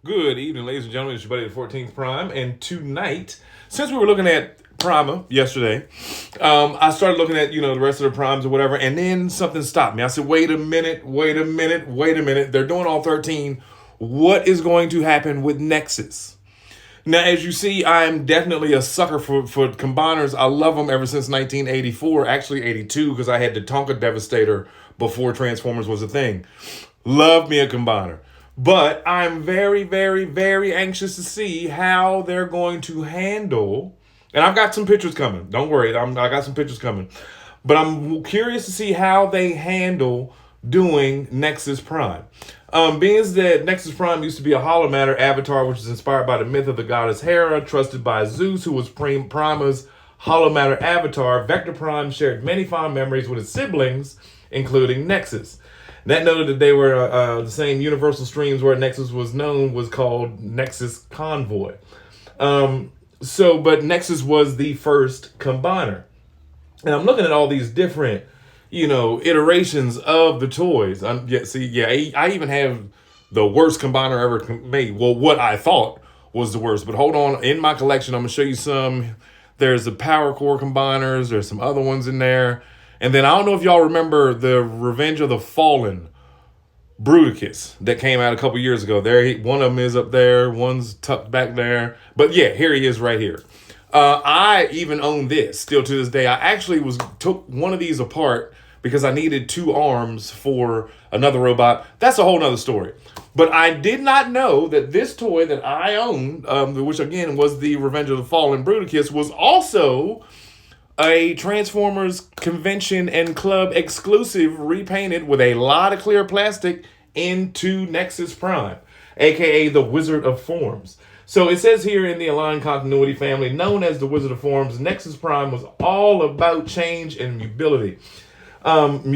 Good evening, ladies and gentlemen. It's your buddy, the 14th Prime. And tonight, since we were looking at Prima yesterday, I started looking at, the rest of the Primes or whatever, and then something stopped me. I said, wait a minute. They're doing all 13. What is going to happen with Nexus? Now, as you see, I'm definitely a sucker for combiners. I love them ever since 1984, actually 82, because I had the Tonka Devastator before Transformers was a thing. Love me a combiner. But I'm very, very, very anxious to see how they're going to handle, and I've got some pictures coming. Don't worry, I got some pictures coming. But I'm curious to see how they handle doing Nexus Prime. Being as that Nexus Prime used to be a hollow matter avatar, which is inspired by the myth of the goddess Hera, trusted by Zeus, who was Prima's hollow matter avatar, Vector Prime shared many fond memories with his siblings, including Nexus. That noted that they were the same universal streams where Nexus was known was called Nexus Convoy. But Nexus was the first combiner. And I'm looking at all these different, iterations of the toys. I even have the worst combiner ever made. Well, what I thought was the worst. But hold on, in my collection, I'm going to show you some. There's the Power Core combiners. There's some other ones in there. And then I don't know if y'all remember the Revenge of the Fallen Bruticus that came out a couple years ago. One of them is up there. One's tucked back there. But yeah, here he is right here. I even own this still to this day. I actually took one of these apart because I needed two arms for another robot. That's a whole nother story. But I did not know that this toy that I owned, which again was the Revenge of the Fallen Bruticus, was also a Transformers convention and club exclusive, repainted with a lot of clear plastic into Nexus Prime, aka the Wizard of Forms. So it says here in the Align Continuity family, known as the Wizard of Forms, Nexus Prime was all about change and mutability. And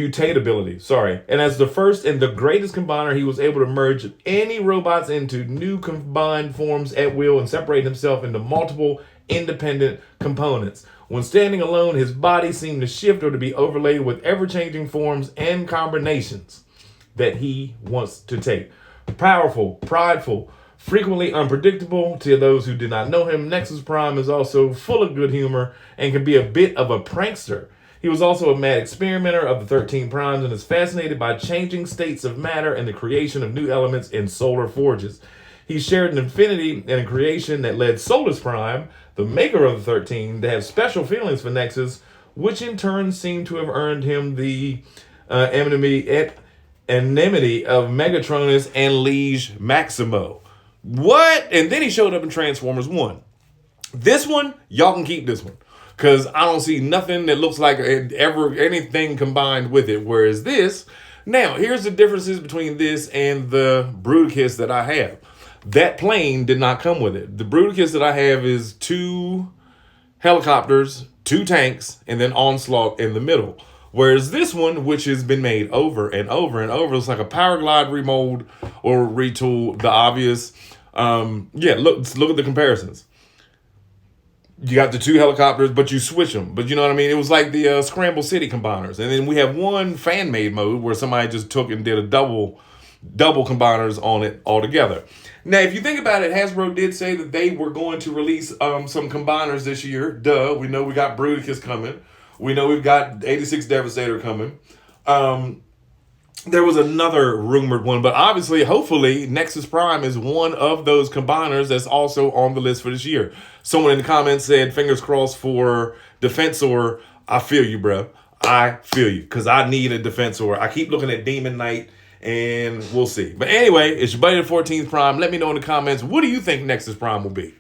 as the first and the greatest combiner, he was able to merge any robots into new combined forms at will and separate himself into multiple independent components. When standing alone, his body seemed to shift or to be overlaid with ever-changing forms and combinations that he wants to take. Powerful, prideful, frequently unpredictable. To those who did not know him, Nexus Prime is also full of good humor and can be a bit of a prankster. He was also a mad experimenter of the 13 Primes and is fascinated by changing states of matter and the creation of new elements in solar forges. He shared an affinity and a creation that led Solus Prime, the maker of the 13, to have special feelings for Nexus, which in turn seemed to have earned him the enmity of Megatronus and Liege Maximo. What? And then he showed up in Transformers 1. This one, y'all can keep this one, because I don't see nothing that looks like anything combined with it. Whereas this, now, here's the differences between this and the Bruticus that I have. That plane did not come with it. The Bruticus that I have is 2 helicopters, 2 tanks, and then Onslaught in the middle. Whereas this one, which has been made over and over and over, it's like a Power Glide remold or retool. The obvious, look at the comparisons. You got the 2 helicopters, but you switch them. But you know what I mean? It was like the Scramble City combiners. And then we have one fan-made mode where somebody just took and did a double combiners on it altogether. Now, if you think about it, Hasbro did say that they were going to release some combiners this year. Duh. We know we got Bruticus coming. We know we've got 86 Devastator coming. There was another rumored one, but obviously, hopefully, Nexus Prime is one of those combiners that's also on the list for this year. Someone in the comments said, fingers crossed for Defensor. I feel you, bro. I feel you, because I need a Defensor. I keep looking at Demon Knight, and we'll see. But anyway, it's your buddy, the 14th Prime. Let me know in the comments, what do you think Nexus Prime will be?